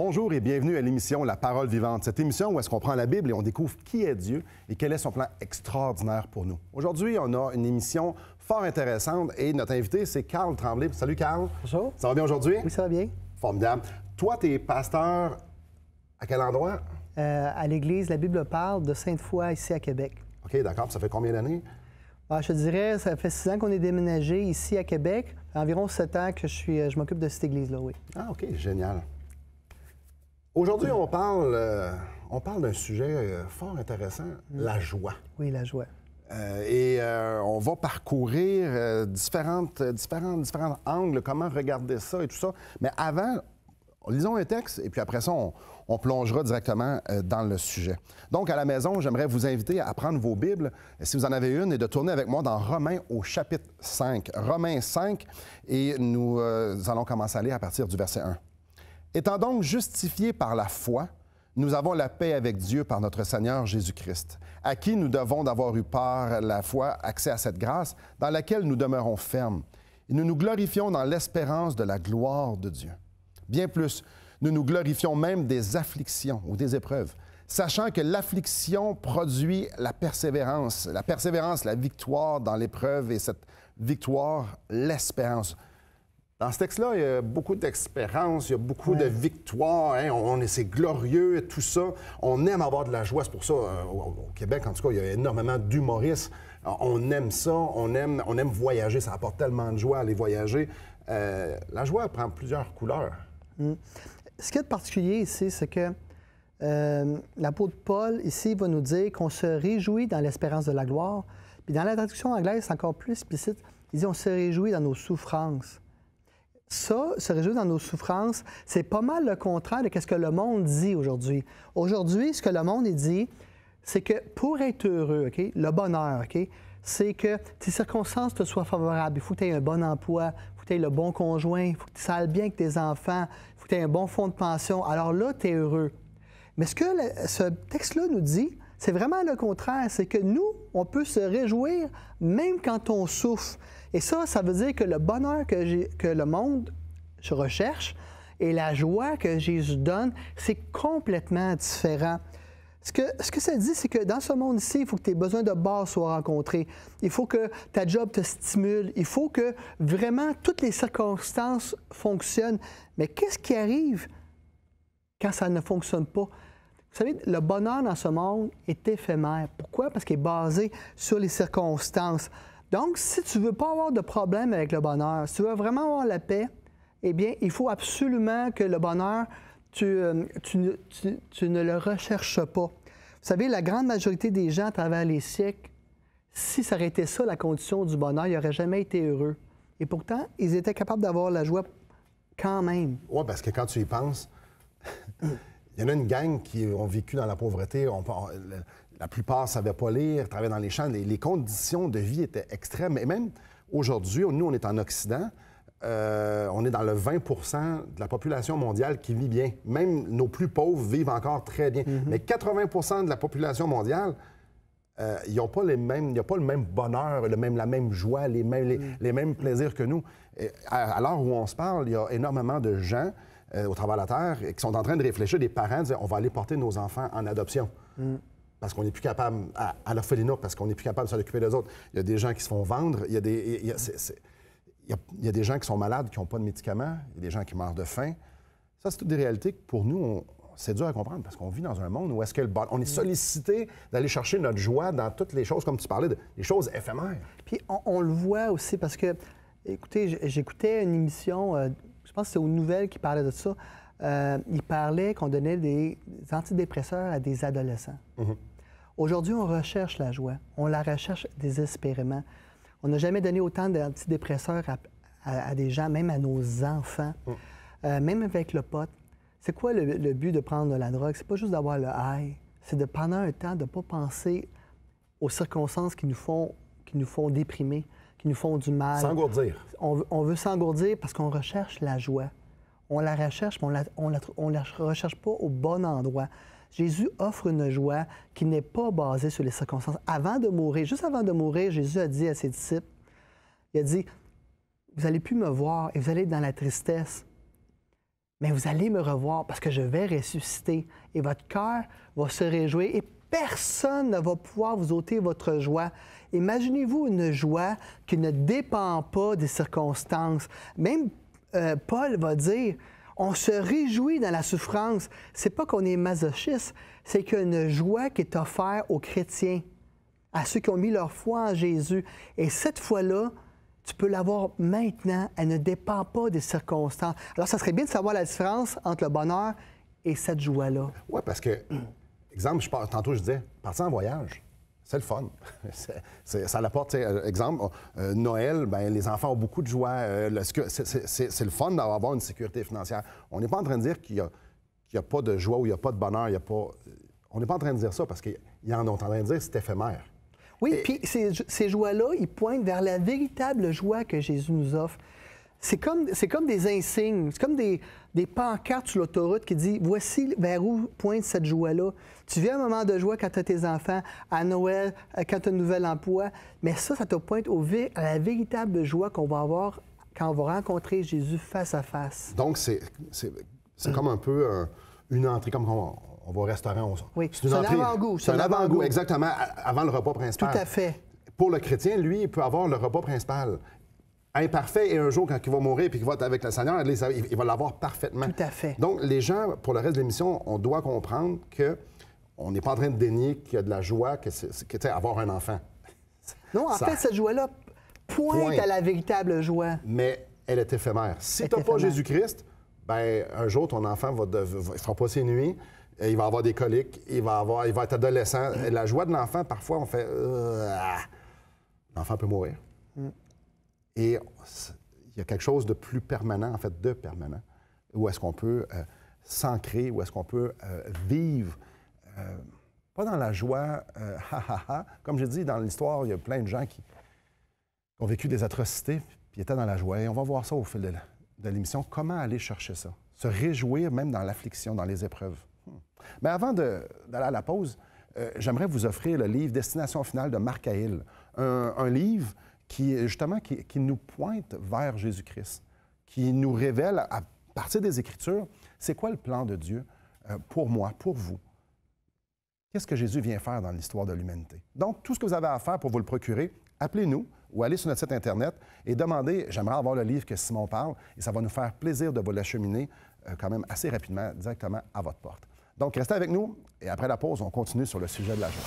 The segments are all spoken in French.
Bonjour et bienvenue à l'émission La Parole vivante. Cette émission où est-ce qu'on prend la Bible et on découvre qui est Dieu et quel est son plan extraordinaire pour nous. Aujourd'hui, on a une émission fort intéressante et notre invité, c'est Carl Tremblay. Salut Carl. Bonjour. Ça va bien aujourd'hui? Oui, ça va bien. Formidable. Toi, tu es pasteur à quel endroit? À l'Église, la Bible parle de Sainte-Foy, ici à Québec. OK, d'accord. Ça fait combien d'années? Je te dirais, ça fait 6 ans qu'on est déménagé ici à Québec. Environ 7 ans que je m'occupe de cette église-là, oui. Ah, OK, génial. Aujourd'hui, on parle d'un sujet fort intéressant, la joie. Oui, la joie. On va parcourir différents angles, comment regarder ça et tout ça. Mais avant, lisons un texte et puis après ça, on plongera directement dans le sujet. Donc, à la maison, j'aimerais vous inviter à prendre vos Bibles, si vous en avez une, et de tourner avec moi dans Romains au chapitre 5. Romains 5, et nous allons commencer à lire à partir du verset 1. « Étant donc justifiés par la foi, nous avons la paix avec Dieu par notre Seigneur Jésus-Christ, à qui nous devons d'avoir eu par la foi accès à cette grâce dans laquelle nous demeurons fermes. Et nous nous glorifions dans l'espérance de la gloire de Dieu. Bien plus, nous nous glorifions même des afflictions ou des épreuves, sachant que l'affliction produit la persévérance, la victoire dans l'épreuve et cette victoire, l'espérance. » Dans ce texte-là, il y a beaucoup d'expérience, il y a beaucoup de victoires, hein? C'est glorieux et tout ça. On aime avoir de la joie, c'est pour ça, au Québec, en tout cas, il y a énormément d'humoristes. On aime ça, on aime voyager, ça apporte tellement de joie à aller voyager. La joie prend plusieurs couleurs. Ce qu'il y a de particulier ici, c'est que l'apôtre Paul, ici, va nous dire qu'on se réjouit dans l'espérance de la gloire. Puis dans la traduction anglaise, c'est encore plus explicite. Il dit on se réjouit dans nos souffrances. Ça, se réjouir dans nos souffrances, c'est pas mal le contraire de ce que le monde dit aujourd'hui. Aujourd'hui, ce que le monde dit, c'est que pour être heureux, okay, le bonheur, okay, c'est que tes circonstances te soient favorables. Il faut que tu aies un bon emploi, il faut que tu aies le bon conjoint, il faut que tu ailles bien avec tes enfants, il faut que tu aies un bon fonds de pension. Alors là, tu es heureux. Mais ce que ce texte-là nous dit, c'est vraiment le contraire. C'est que nous, on peut se réjouir même quand on souffre. Et ça veut dire que le bonheur que le monde recherche et la joie que Jésus donne, c'est complètement différent. Ce que ça dit, c'est que dans ce monde-ci, il faut que tes besoins de base soient rencontrés. Il faut que ta job te stimule. Il faut que vraiment toutes les circonstances fonctionnent. Mais qu'est-ce qui arrive quand ça ne fonctionne pas? Vous savez, le bonheur dans ce monde est éphémère. Pourquoi? Parce qu'il est basé sur les circonstances. Donc, si tu ne veux pas avoir de problème avec le bonheur, si tu veux vraiment avoir la paix, eh bien, il faut absolument que le bonheur, tu ne le recherches pas. Vous savez, la grande majorité des gens à travers les siècles, si ça aurait été ça, la condition du bonheur, ils n'auraient jamais été heureux. Et pourtant, ils étaient capables d'avoir la joie quand même. Oui, parce que quand tu y penses, il y en a une gang qui ont vécu dans la pauvreté. La plupart ne savaient pas lire, travaillaient dans les champs. Les conditions de vie étaient extrêmes. Et même aujourd'hui, nous, on est en Occident, on est dans le 20 de la population mondiale qui vit bien. Même nos plus pauvres vivent encore très bien. Mais 80 de la population mondiale, ils n'ont pas, il n'y a pas le même bonheur, la même joie, les mêmes plaisirs que nous. Et à l'heure où on se parle, il y a énormément de gens au travers de la Terre qui sont en train de réfléchir, des parents, disent, on va aller porter nos enfants en adoption. Parce qu'on n'est plus capable, à l'orphelinat, parce qu'on n'est plus capable de s'en occuper des autres. Il y a des gens qui se font vendre, il y a des gens qui sont malades, qui n'ont pas de médicaments, il y a des gens qui meurent de faim. Ça, c'est toutes des réalités que pour nous, c'est dur à comprendre, parce qu'on vit dans un monde où on est sollicité d'aller chercher notre joie dans toutes les choses, comme tu parlais, des choses éphémères. Puis on le voit aussi, parce que, écoutez, j'écoutais une émission, je pense que c'est aux Nouvelles qui parlait de ça. Il parlait qu'on donnait des antidépresseurs à des adolescents. Aujourd'hui, on recherche la joie. On la recherche désespérément. On n'a jamais donné autant d'antidépresseurs à des gens, même à nos enfants, même avec le pot. C'est quoi le but de prendre de la drogue? C'est pas juste d'avoir le high. C'est de, pendant un temps, de ne pas penser aux circonstances qui nous font déprimer, qui nous font du mal. S'engourdir. On veut s'engourdir parce qu'on recherche la joie. On la recherche, mais on la recherche pas au bon endroit. Jésus offre une joie qui n'est pas basée sur les circonstances. Avant de mourir, juste avant de mourir, Jésus a dit à ses disciples, il a dit, vous n'allez plus me voir et vous allez être dans la tristesse. mais vous allez me revoir parce que je vais ressusciter et votre cœur va se réjouir et personne ne va pouvoir vous ôter votre joie. Imaginez-vous une joie qui ne dépend pas des circonstances. Même Paul va dire, on se réjouit dans la souffrance. C'est pas qu'on est masochiste, c'est qu'il y a une joie qui est offerte aux chrétiens, à ceux qui ont mis leur foi en Jésus. Et cette foi-là, tu peux l'avoir maintenant, elle ne dépend pas des circonstances. Alors, ça serait bien de savoir la différence entre le bonheur et cette joie-là. Oui, parce que, exemple, tantôt je disais, partir en voyage, c'est le fun. Ça l'apporte, exemple, Noël, ben, les enfants ont beaucoup de joie. C'est le fun d'avoir une sécurité financière. On n'est pas en train de dire qu'il n'y a pas de joie ou il n'y a pas de bonheur. On n'est pas en train de dire ça parce qu'ils en ont en train de dire que c'est éphémère. Oui, puis ces joies-là, ils pointent vers la véritable joie que Jésus nous offre. C'est comme des insignes, c'est comme des pancartes sur l'autoroute qui disent « Voici vers où pointe cette joie-là. » Tu vis un moment de joie quand tu as tes enfants, à Noël, quand tu as un nouvel emploi, mais ça te pointe à la véritable joie qu'on va avoir quand on va rencontrer Jésus face à face. Donc, c'est comme un peu une entrée, comme on va au restaurant. Oui, c'est un avant-goût. C'est un avant-goût, exactement, avant le repas principal. Tout à fait. Pour le chrétien, lui, il peut avoir le repas principal imparfait et un jour, quand il va mourir et qu'il va être avec le Seigneur, il va l'avoir parfaitement. Tout à fait. Donc, les gens, pour le reste de l'émission, on doit comprendre qu'on n'est pas en train de dénier qu'il y a de la joie, que c'est avoir un enfant. Non, en fait, cette joie-là pointe à la véritable joie. Mais elle est éphémère. Si tu n'as pas Jésus-Christ, ben un jour, ton enfant ne fera pas ses nuits, il va avoir des coliques, il va être adolescent. Et la joie de l'enfant, parfois, on fait... L'enfant peut mourir. Et il y a quelque chose de plus permanent, en fait, de permanent, où est-ce qu'on peut s'ancrer, où est-ce qu'on peut vivre, pas dans la joie, Comme je dis, dans l'histoire, il y a plein de gens qui ont vécu des atrocités, puis étaient dans la joie. Et on va voir ça au fil de l'émission, comment aller chercher ça, se réjouir même dans l'affliction, dans les épreuves. Mais avant d'aller à la pause, j'aimerais vous offrir le livre « Destination finale » de Marc Cahill, un livre qui, justement, qui nous pointe vers Jésus-Christ, qui nous révèle, à partir des Écritures, c'est quoi le plan de Dieu pour moi, pour vous. Qu'est-ce que Jésus vient faire dans l'histoire de l'humanité? Donc, tout ce que vous avez à faire pour vous le procurer, appelez-nous ou allez sur notre site Internet et demandez « J'aimerais avoir le livre que Simon parle » et ça va nous faire plaisir de vous l'acheminer quand même assez rapidement, directement à votre porte. Donc, restez avec nous et après la pause, on continue sur le sujet de la joie.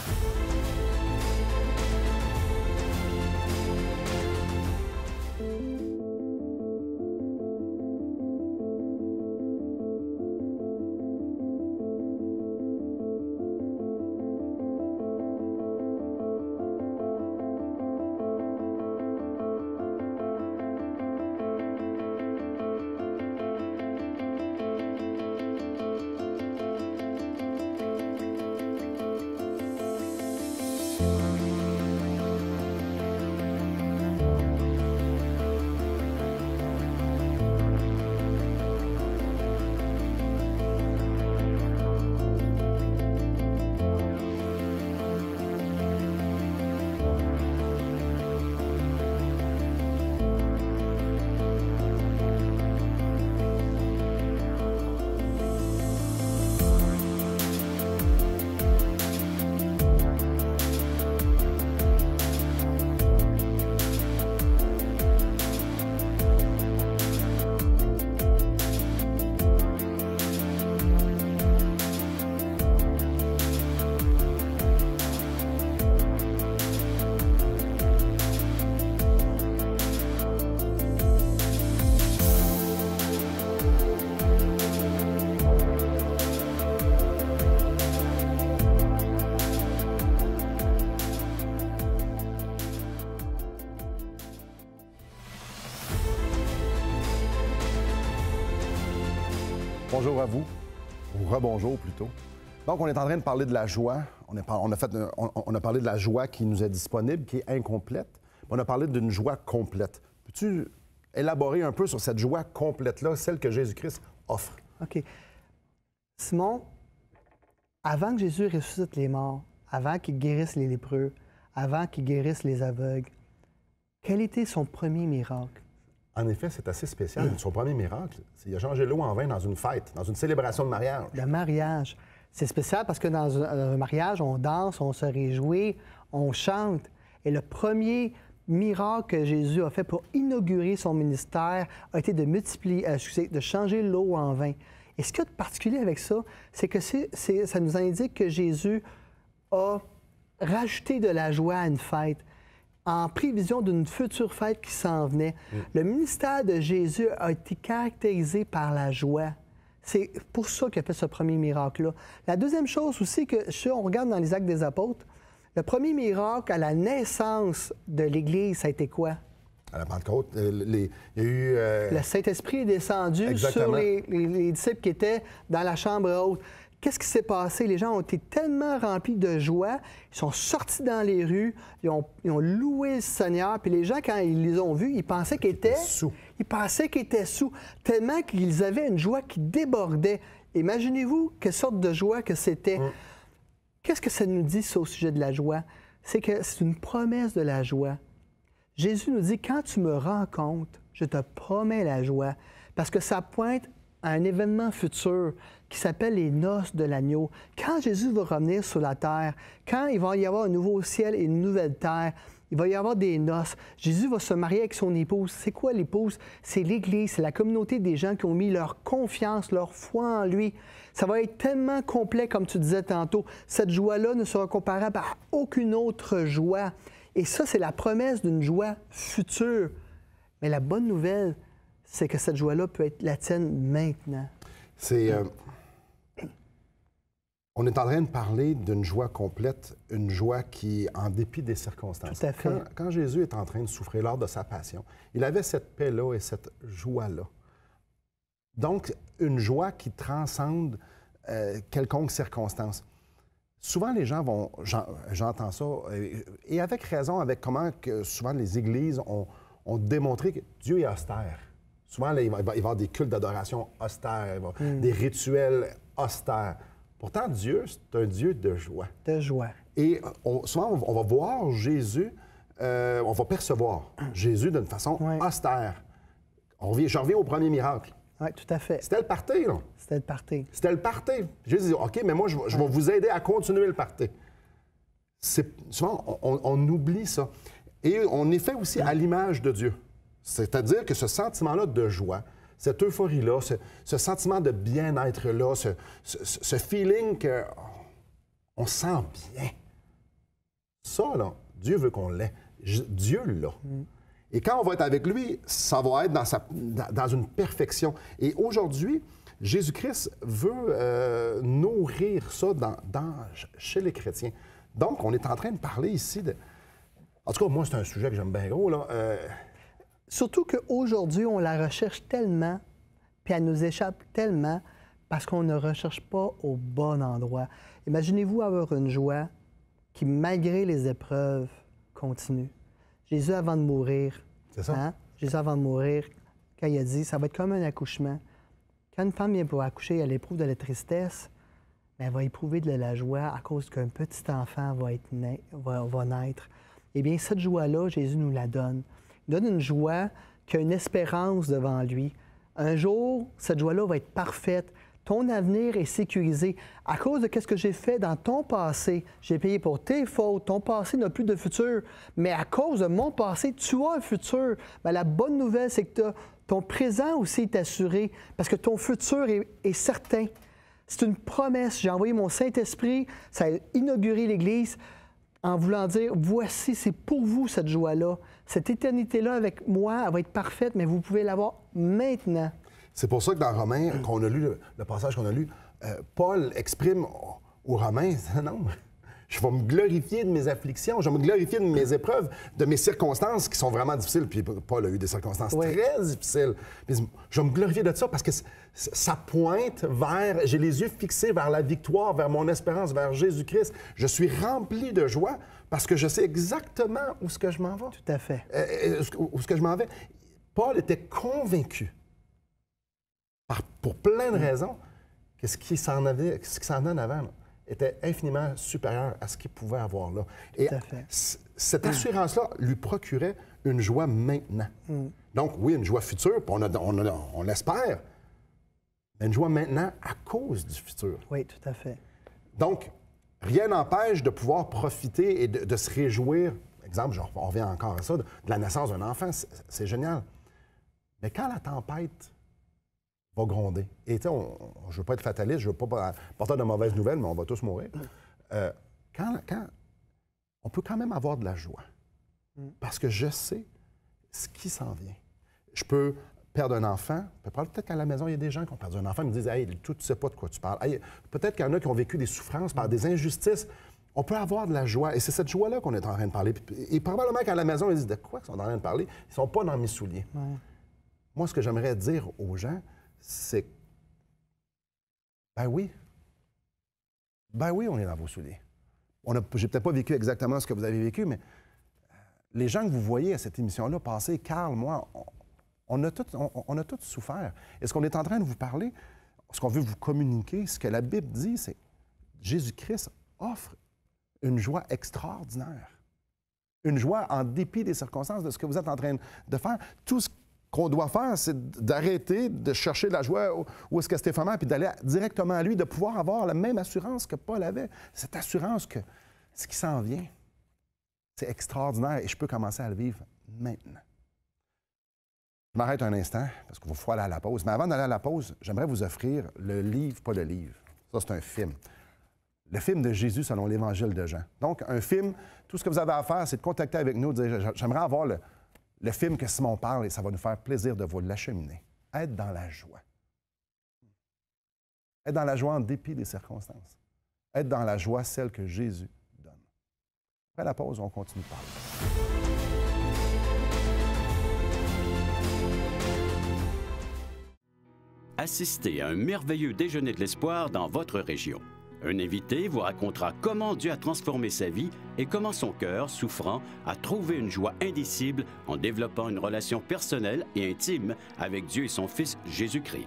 Bonjour à vous, ou rebonjour plutôt. Donc, on est en train de parler de la joie. On a parlé de la joie qui nous est disponible, qui est incomplète. On a parlé d'une joie complète. Peux-tu élaborer un peu sur cette joie complète-là, celle que Jésus-Christ offre? OK. Simon, avant que Jésus ressuscite les morts, avant qu'il guérisse les lépreux, avant qu'il guérisse les aveugles, quel était son premier miracle? En effet, c'est assez spécial. Son premier miracle, c'est qu'il a changé l'eau en vin dans une fête, dans une célébration de mariage. Le mariage. C'est spécial parce que dans un mariage, on danse, on se réjouit, on chante. Et le premier miracle que Jésus a fait pour inaugurer son ministère a été de de changer l'eau en vin. Et ce qu'il y a de particulier avec ça, c'est que ça nous indique que Jésus a rajouté de la joie à une fête en prévision d'une future fête qui s'en venait. Le ministère de Jésus a été caractérisé par la joie. C'est pour ça qu'il a fait ce premier miracle-là. La deuxième chose aussi, si on regarde dans les Actes des Apôtres, le premier miracle à la naissance de l'Église, ça a été quoi? À la Pentecôte, il y a eu... Le Saint-Esprit est descendu Exactement. sur les disciples qui étaient dans la chambre haute. Qu'est-ce qui s'est passé? Les gens ont été tellement remplis de joie, ils sont sortis dans les rues, ils ont loué le Seigneur, puis les gens, quand ils les ont vus, ils pensaient qu'ils étaient sous. Ils pensaient qu'ils étaient sous, tellement qu'ils avaient une joie qui débordait. Imaginez-vous quelle sorte de joie que c'était. Qu'est-ce que ça nous dit, ça, au sujet de la joie? C'est que c'est une promesse de la joie. Jésus nous dit, quand tu me rencontres, je te promets la joie, parce que ça pointe à un événement futur qui s'appelle les noces de l'agneau. Quand Jésus va revenir sur la terre, quand il va y avoir un nouveau ciel et une nouvelle terre, il va y avoir des noces. Jésus va se marier avec son épouse. C'est quoi l'épouse? C'est l'Église, c'est la communauté des gens qui ont mis leur confiance, leur foi en lui. Ça va être tellement complet, comme tu disais tantôt. Cette joie-là ne sera comparable à aucune autre joie. Et ça, c'est la promesse d'une joie future. Mais la bonne nouvelle, c'est que cette joie-là peut être la tienne maintenant. On est en train de parler d'une joie complète, une joie qui, en dépit des circonstances. Tout à fait. Quand Jésus est en train de souffrir lors de sa passion, il avait cette paix-là et cette joie-là. Donc, une joie qui transcende quelconque circonstance. Souvent, les gens vont... J'entends ça, et avec raison, avec comment que souvent les églises ont démontré que Dieu est austère. Souvent, là, il va y avoir des cultes d'adoration austères, des rituels austères. Pourtant, Dieu, c'est un Dieu de joie. De joie. Et souvent, on va voir Jésus, on va percevoir Jésus d'une façon austère. Je reviens au premier miracle. Oui, tout à fait. C'était le party, là. C'était le party. C'était le party. Jésus dit, OK, mais moi, je vais vous aider à continuer le party. Souvent, on oublie ça. Et on est fait aussi à l'image de Dieu. C'est-à-dire que ce sentiment-là de joie, cette euphorie-là, ce sentiment de bien-être-là, ce feeling qu'on se sent bien, ça, là, Dieu veut qu'on l'ait. Dieu l'a. Et quand on va être avec lui, ça va être dans une perfection. Et aujourd'hui, Jésus-Christ veut nourrir ça chez les chrétiens. Donc, on est en train de parler ici de... En tout cas, moi, c'est un sujet que j'aime bien gros, là. Surtout qu'aujourd'hui, on la recherche tellement, puis elle nous échappe tellement, parce qu'on ne recherche pas au bon endroit. Imaginez-vous avoir une joie qui, malgré les épreuves, continue. Jésus, avant de mourir, c'est ça. Jésus, avant de mourir, quand il a dit, ça va être comme un accouchement. Quand une femme vient pour accoucher, elle éprouve de la tristesse, mais elle va éprouver de la joie à cause qu'un petit enfant va naître. Eh bien, cette joie-là, Jésus nous la donne. Il donne une joie qui a une espérance devant lui. Un jour, cette joie-là va être parfaite. Ton avenir est sécurisé. À cause de ce que j'ai fait dans ton passé, j'ai payé pour tes fautes. Ton passé n'a plus de futur. Mais à cause de mon passé, tu as un futur. Mais la bonne nouvelle, c'est que ton présent aussi est assuré parce que ton futur est certain. C'est une promesse. J'ai envoyé mon Saint-Esprit. Ça a inauguré l'Église en voulant dire, voici, c'est pour vous cette joie-là. Cette éternité-là avec moi, elle va être parfaite, mais vous pouvez l'avoir maintenant. C'est pour ça que dans Romains, qu'on a lu, le passage qu'on a lu, Paul exprime aux Romains, non, je vais me glorifier de mes afflictions, je vais me glorifier de mes épreuves, de mes circonstances qui sont vraiment difficiles. Puis Paul a eu des circonstances très difficiles. Puis, je vais me glorifier de ça parce que ça pointe vers, j'ai les yeux fixés vers la victoire, vers mon espérance, vers Jésus-Christ. Je suis rempli de joie parce que je sais exactement où est-ce que je m'en vais. Tout à fait. Où est-ce que je m'en vais. Paul était convaincu, pour plein de raisons, que ce qui s'en venait en avant, là, était infiniment supérieur à ce qu'il pouvait avoir là. Et Tout à fait. cette assurance-là lui procurait une joie maintenant. Donc, oui, une joie future, puis on l'espère, mais une joie maintenant à cause du futur. Oui, tout à fait. Donc, rien n'empêche de pouvoir profiter et de se réjouir. Exemple, on revient encore à ça, de la naissance d'un enfant, c'est génial. Mais quand la tempête va gronder, et tu sais, je ne veux pas être fataliste, je ne veux pas porter de mauvaises nouvelles, mais on va tous mourir. Quand on peut quand même avoir de la joie, parce que je sais ce qui s'en vient. Je peux perdre un enfant, peut-être qu'à la maison, il y a des gens qui ont perdu un enfant, ils me disent « Hey, tu ne sais pas de quoi tu parles. Hey, » Peut-être qu'il y en a qui ont vécu des souffrances par des injustices. On peut avoir de la joie, et c'est cette joie-là qu'on est en train de parler. Et probablement qu'à la maison, ils disent « De quoi ils sont en train de parler? Ils ne sont pas dans mes souliers. Ouais. » Moi, ce que j'aimerais dire aux gens, c'est ben oui, on est dans vos souliers. J'ai peut-être pas vécu exactement ce que vous avez vécu, mais les gens que vous voyez à cette émission-là passer, Carl, moi, on a tous souffert. Et ce qu'on est en train de vous parler, ce qu'on veut vous communiquer, ce que la Bible dit, c'est Jésus-Christ offre une joie extraordinaire. Une joie en dépit des circonstances de ce que vous êtes en train de faire. Tout ce qu'on doit faire, c'est d'arrêter de chercher la joie où est-ce que Stéphane est, puis d'aller directement à lui, de pouvoir avoir la même assurance que Paul avait. Cette assurance que ce qui s'en vient, c'est extraordinaire et je peux commencer à le vivre maintenant. Je m'arrête un instant parce qu'il faut aller à la pause. Mais avant d'aller à la pause, j'aimerais vous offrir le livre, pas le livre. Ça, c'est un film. Le film de Jésus selon l'Évangile de Jean. Donc, un film, tout ce que vous avez à faire, c'est de contacter avec nous, de dire « J'aimerais avoir le film que Simon parle et ça va nous faire plaisir de vous l'acheminer. » Être dans la joie. Être dans la joie en dépit des circonstances. Être dans la joie, celle que Jésus donne. Après la pause, on continue de parler. Assistez à un merveilleux déjeuner de l'espoir dans votre région. Un invité vous racontera comment Dieu a transformé sa vie et comment son cœur, souffrant, a trouvé une joie indicible en développant une relation personnelle et intime avec Dieu et son Fils Jésus-Christ.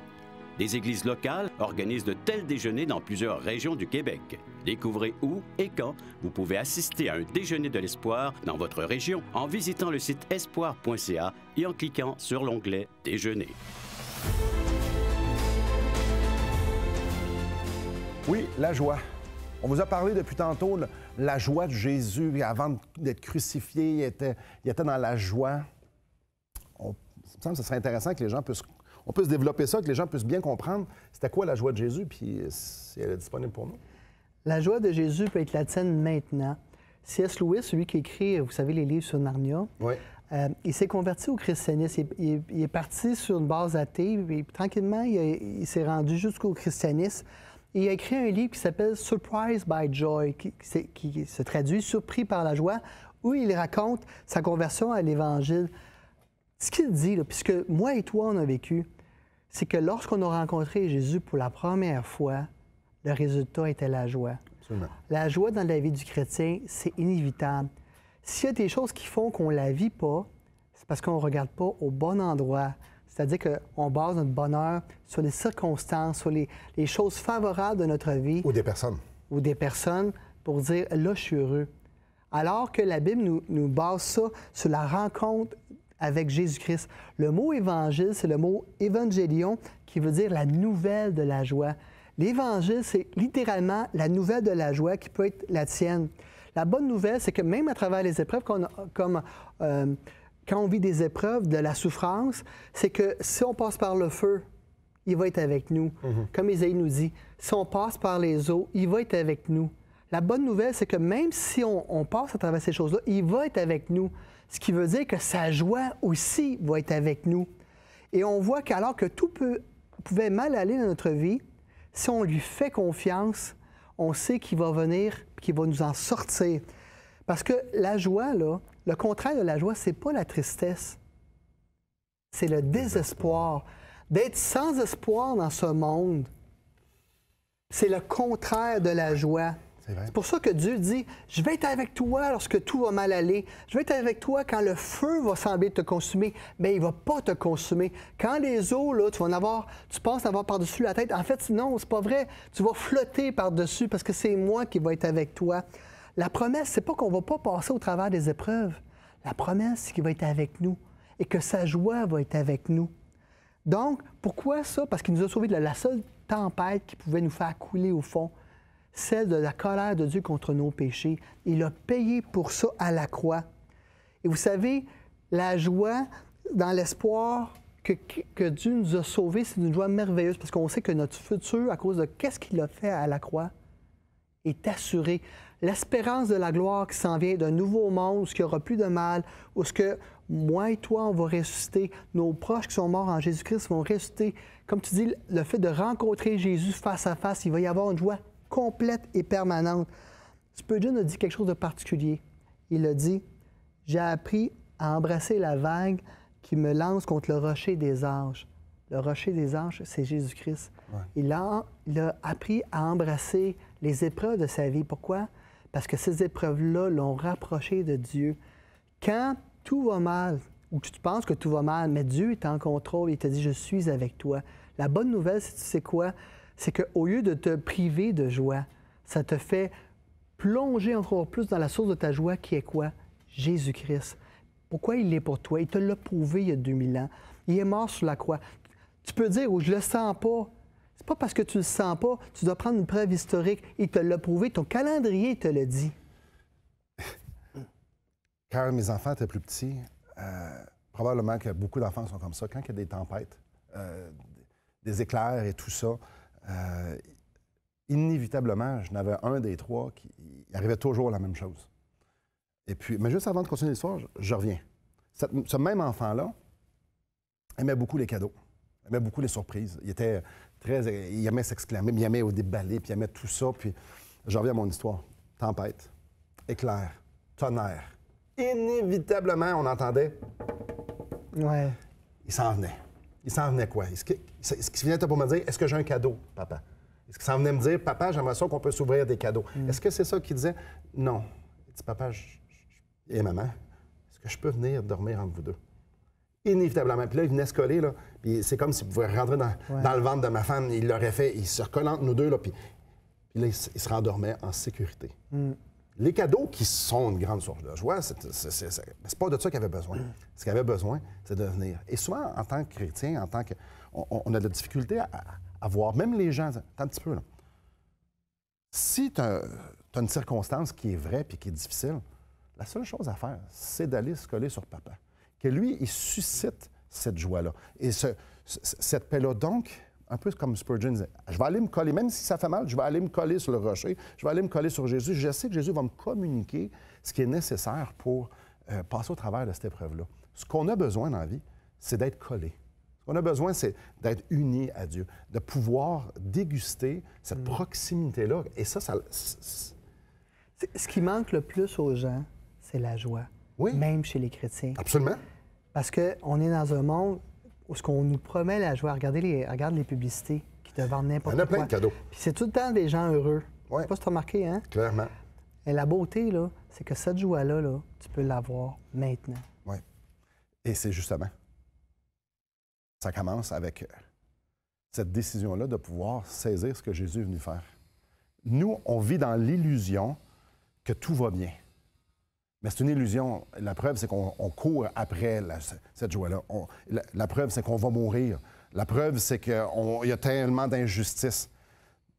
Des églises locales organisent de tels déjeuners dans plusieurs régions du Québec. Découvrez où et quand vous pouvez assister à un déjeuner de l'espoir dans votre région en visitant le site espoir.ca et en cliquant sur l'onglet « Déjeuner ». Oui, la joie. On vous a parlé depuis tantôt, la joie de Jésus. Avant d'être crucifié, il était dans la joie. Il me semble que ce serait intéressant que les gens puissent développer ça, que les gens puissent bien comprendre c'était quoi la joie de Jésus, puis si elle est disponible pour nous. La joie de Jésus peut être la tienne maintenant. C.S. Lewis, celui qui écrit, vous savez, les livres sur Narnia, oui. Il s'est converti au christianisme. Il est parti sur une base athée, puis tranquillement, il s'est rendu jusqu'au christianisme. Et il a écrit un livre qui s'appelle « Surprised by Joy », qui se traduit « Surpris par la joie », où il raconte sa conversion à l'Évangile. Ce qu'il dit, là, puisque moi et toi, on a vécu, c'est que lorsqu'on a rencontré Jésus pour la première fois, le résultat était la joie. Absolument. La joie dans la vie du chrétien, c'est inévitable. S'il y a des choses qui font qu'on ne la vit pas, c'est parce qu'on ne regarde pas au bon endroit. C'est-à-dire qu'on base notre bonheur sur les circonstances, sur les choses favorables de notre vie. Ou des personnes. Ou des personnes pour dire « là, je suis heureux ». Alors que la Bible nous base ça sur la rencontre avec Jésus-Christ. Le mot « évangile », c'est le mot « évangélion » qui veut dire la nouvelle de la joie. L'Évangile, c'est littéralement la nouvelle de la joie qui peut être la tienne. La bonne nouvelle, c'est que même à travers les épreuves, quand on vit des épreuves, de la souffrance, c'est que si on passe par le feu, il va être avec nous. Comme Isaïe nous dit, si on passe par les eaux, il va être avec nous. La bonne nouvelle, c'est que même si on passe à travers ces choses-là, il va être avec nous. Ce qui veut dire que sa joie aussi va être avec nous. Et on voit qu'alors que tout pouvait mal aller dans notre vie, si on lui fait confiance, on sait qu'il va venir et qu'il va nous en sortir. Parce que la joie, là, le contraire de la joie, c'est pas la tristesse. C'est le désespoir. D'être sans espoir dans ce monde, c'est le contraire de la joie. C'est pour ça que Dieu dit, je vais être avec toi lorsque tout va mal aller. Je vais être avec toi quand le feu va sembler te consumer, mais il ne va pas te consumer. Quand les eaux, là, tu penses en avoir par-dessus la tête. En fait, non, c'est pas vrai. Tu vas flotter par-dessus parce que c'est moi qui vais être avec toi. La promesse, c'est pas qu'on ne va pas passer au travers des épreuves. La promesse, c'est qu'il va être avec nous et que sa joie va être avec nous. Donc, pourquoi ça? Parce qu'il nous a sauvés de la seule tempête qui pouvait nous faire couler au fond. Celle de la colère de Dieu contre nos péchés. Il a payé pour ça à la croix. Et vous savez, la joie dans l'espoir que Dieu nous a sauvés, c'est une joie merveilleuse parce qu'on sait que notre futur, à cause de qu'est-ce qu'il a fait à la croix, est assuré. L'espérance de la gloire qui s'en vient d'un nouveau monde où il n'y aura plus de mal, où ce que moi et toi, on va ressusciter, nos proches qui sont morts en Jésus-Christ vont ressusciter. Comme tu dis, le fait de rencontrer Jésus face à face, il va y avoir une joie complète et permanente. Spurgeon a dit quelque chose de particulier. Il a dit, « J'ai appris à embrasser la vague qui me lance contre le rocher des âges. » Le rocher des âges, c'est Jésus-Christ. Ouais. Il a appris à embrasser les épreuves de sa vie. Pourquoi? Parce que ces épreuves-là l'ont rapproché de Dieu. Quand tout va mal, ou tu penses que tout va mal, mais Dieu est en contrôle, il te dit « Je suis avec toi ». La bonne nouvelle, c'est tu sais quoi? C'est qu'au lieu de te priver de joie, ça te fait plonger encore plus dans la source de ta joie qui est quoi? Jésus-Christ. Pourquoi il est pour toi? Il te l'a prouvé il y a 2000 ans. Il est mort sur la croix. Tu peux dire, oh, je le sens pas. C'est pas parce que tu le sens pas, tu dois prendre une preuve historique. Il te l'a prouvé, ton calendrier te le dit. Quand mes enfants étaient plus petits, probablement que beaucoup d'enfants sont comme ça. Quand il y a des tempêtes, des éclairs et tout ça, inévitablement, je n'avais un des trois qui arrivait toujours la même chose. Et puis, mais juste avant de continuer l'histoire, je reviens. Ce même enfant-là aimait beaucoup les cadeaux, aimait beaucoup les surprises. Il aimait s'exclamer, il aimait au déballer, puis il aimait tout ça. Puis, je reviens à mon histoire. Tempête, éclair, tonnerre. Inévitablement, on entendait. Ouais. Il s'en venait. Il s'en venait quoi? Ce qu'il venait pour me dire, est-ce que j'ai un cadeau, papa? Est-ce qu'il s'en venait me dire, papa, j'aimerais ça qu'on peut s'ouvrir des cadeaux? Est-ce que c'est ça qu'il disait? Non. Il dit, papa et maman, est-ce que je peux venir dormir entre vous deux? Inévitablement. Puis là, il venait se coller, là, puis c'est comme s'il pouvait rentrer dans le ventre de ma femme. Il l'aurait fait, il se recolle entre nous deux, là, puis là, il se rendormait en sécurité. Les cadeaux qui sont une grande source de joie, c'est pas de ça qu'il avait besoin. Ce qu'il avait besoin, c'est de venir. Et souvent, en tant que chrétien, on a de la difficulté à voir, même les gens, attends un petit peu, là. Si tu as une circonstance qui est vraie et qui est difficile, la seule chose à faire, c'est d'aller se coller sur papa. Que lui, il suscite cette joie-là. Et cette paix-là, donc, un peu comme Spurgeon disait, je vais aller me coller, même si ça fait mal, je vais aller me coller sur le rocher, je vais aller me coller sur Jésus. Je sais que Jésus va me communiquer ce qui est nécessaire pour passer au travers de cette épreuve-là. Ce qu'on a besoin dans la vie, c'est d'être collé. Ce qu'on a besoin, c'est d'être unis à Dieu, de pouvoir déguster cette proximité-là. Et ça... Ce qui manque le plus aux gens, c'est la joie. Oui. Même chez les chrétiens. Absolument. Parce qu'on est dans un monde où ce qu'on nous promet la joie. Regarde les publicités qui te vendent n'importe quoi. Il y en a plein de cadeaux. Puis c'est tout le temps des gens heureux. Oui. Je sais pas si tu as remarqué, hein? Clairement. Et la beauté, là, c'est que cette joie-là, là, tu peux l'avoir maintenant. Oui. Et c'est justement, ça commence avec cette décision-là de pouvoir saisir ce que Jésus est venu faire. Nous, on vit dans l'illusion que tout va bien. Mais c'est une illusion. La preuve, c'est qu'on court après cette joie-là. La preuve, c'est qu'on va mourir. La preuve, c'est qu'il y a tellement d'injustice.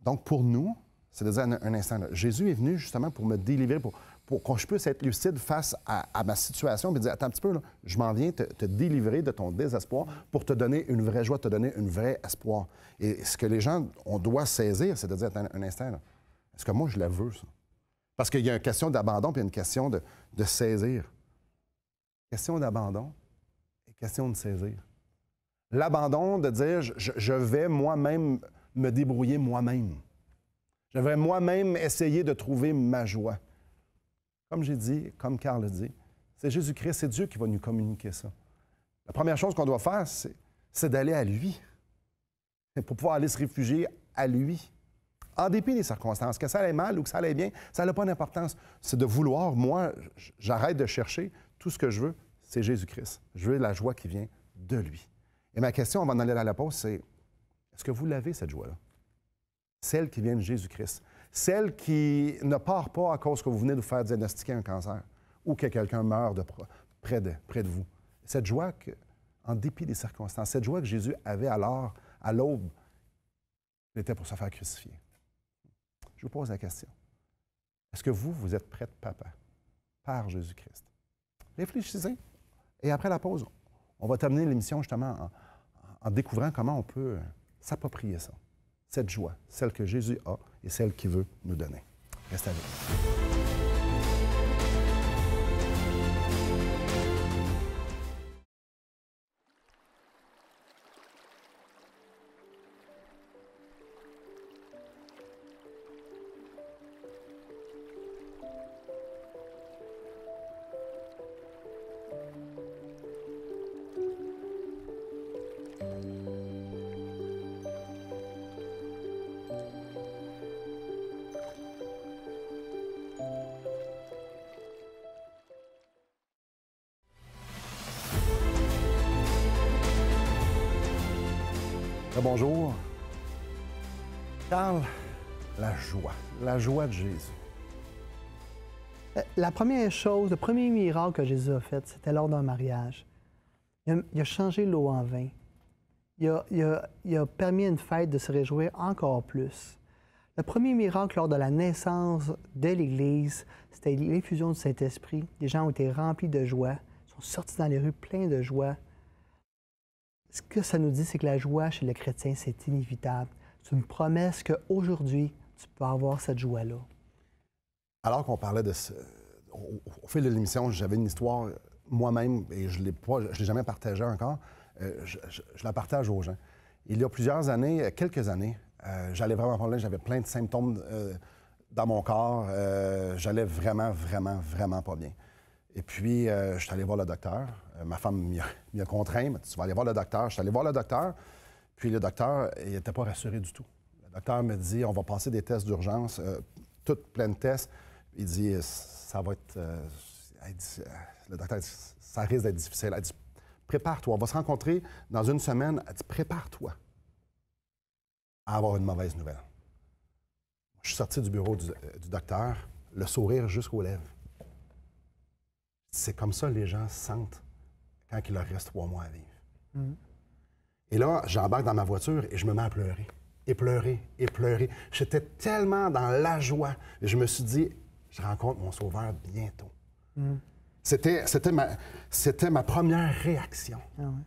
Donc, pour nous, c'est de dire un instant, là, Jésus est venu justement pour me délivrer, pour que je puisse être lucide face à ma situation, et dire, attends un petit peu, là, je m'en viens te délivrer de ton désespoir pour te donner une vraie joie, te donner un vrai espoir. Et ce que les gens, on doit saisir, c'est de dire, attends un instant, là, est-ce que moi, je la veux, ça? Parce qu'il y a une question d'abandon puis une question de saisir. Question d'abandon et question de saisir. L'abandon de dire je vais moi-même me débrouiller moi-même. Je vais moi-même essayer de trouver ma joie. Comme j'ai dit, comme Carl le dit, c'est Jésus-Christ, c'est Dieu qui va nous communiquer ça. La première chose qu'on doit faire, c'est d'aller à lui. Pour pouvoir aller se réfugier à lui. En dépit des circonstances, que ça allait mal ou que ça allait bien, ça n'a pas d'importance. C'est de vouloir, moi, j'arrête de chercher. Tout ce que je veux, c'est Jésus-Christ. Je veux la joie qui vient de lui. Et ma question, avant d'aller à la pause, c'est, est-ce que vous l'avez, cette joie-là? Celle qui vient de Jésus-Christ. Celle qui ne part pas à cause que vous venez de vous faire diagnostiquer un cancer ou que quelqu'un meurt près de vous. Cette joie, en dépit des circonstances, cette joie que Jésus avait alors, à l'aube, c'était pour se faire crucifier. Je vous pose la question. Est-ce que vous êtes prêt, papa, par Jésus-Christ? Réfléchissez. Et après la pause, on va terminer l'émission justement en découvrant comment on peut s'approprier ça. Cette joie, celle que Jésus a et celle qu'il veut nous donner. Restez avec nous. Bonjour. Carl, la joie de Jésus. La première chose, le premier miracle que Jésus a fait, c'était lors d'un mariage. Il a changé l'eau en vin. Il a permis à une fête de se réjouir encore plus. Le premier miracle lors de la naissance de l'Église, c'était l'infusion du Saint-Esprit. Les gens ont été remplis de joie, sont sortis dans les rues pleins de joie. Ce que ça nous dit, c'est que la joie chez le chrétien, c'est inévitable. C'est une promesse qu'aujourd'hui, tu peux avoir cette joie-là. Alors qu'on parlait de ce... Au fil de l'émission, j'avais une histoire moi-même, et je ne l'ai jamais partagée encore. Je la partage aux gens. Il y a plusieurs années, quelques années, j'allais vraiment pas bien, j'avais plein de symptômes dans mon corps. J'allais vraiment, vraiment, vraiment pas bien. Et puis, je suis allé voir le docteur. Ma femme m'y a contraint. Elle m'a dit, tu vas aller voir le docteur. Je suis allé voir le docteur. Puis le docteur, il n'était pas rassuré du tout. Le docteur me dit, on va passer des tests d'urgence, toutes pleines de tests. Il dit, ça va être... le docteur dit, ça risque d'être difficile. Elle dit, prépare-toi. On va se rencontrer dans une semaine. Elle dit, prépare-toi à avoir une mauvaise nouvelle. Je suis sorti du bureau du docteur, le sourire jusqu'aux lèvres. C'est comme ça que les gens se sentent quand il leur reste 3 mois à vivre. Mm. Et là, j'embarque dans ma voiture et je me mets à pleurer. Et pleurer, et pleurer. J'étais tellement dans la joie. Et je me suis dit, je rencontre mon Sauveur bientôt. Mm. C'était ma première réaction. Ah ouais.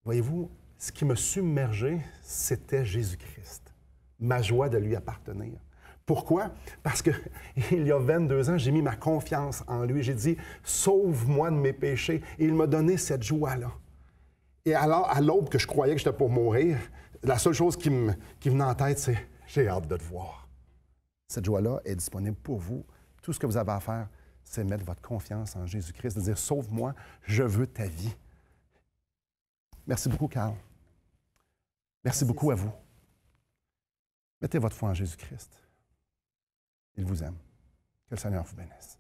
Voyez-vous, ce qui me submergeait, c'était Jésus-Christ. Ma joie de lui appartenir. Pourquoi? Parce qu'il y a 22 ans, j'ai mis ma confiance en lui. J'ai dit, sauve-moi de mes péchés. Et il m'a donné cette joie-là. Et alors, à l'aube que je croyais que j'étais pour mourir, la seule chose qui venait en tête, c'est, j'ai hâte de te voir. Cette joie-là est disponible pour vous. Tout ce que vous avez à faire, c'est mettre votre confiance en Jésus-Christ, de dire, sauve-moi, je veux ta vie. Merci beaucoup, Carl. Merci beaucoup à vous. Mettez votre foi en Jésus-Christ. Il vous aime. Que le Seigneur vous bénisse.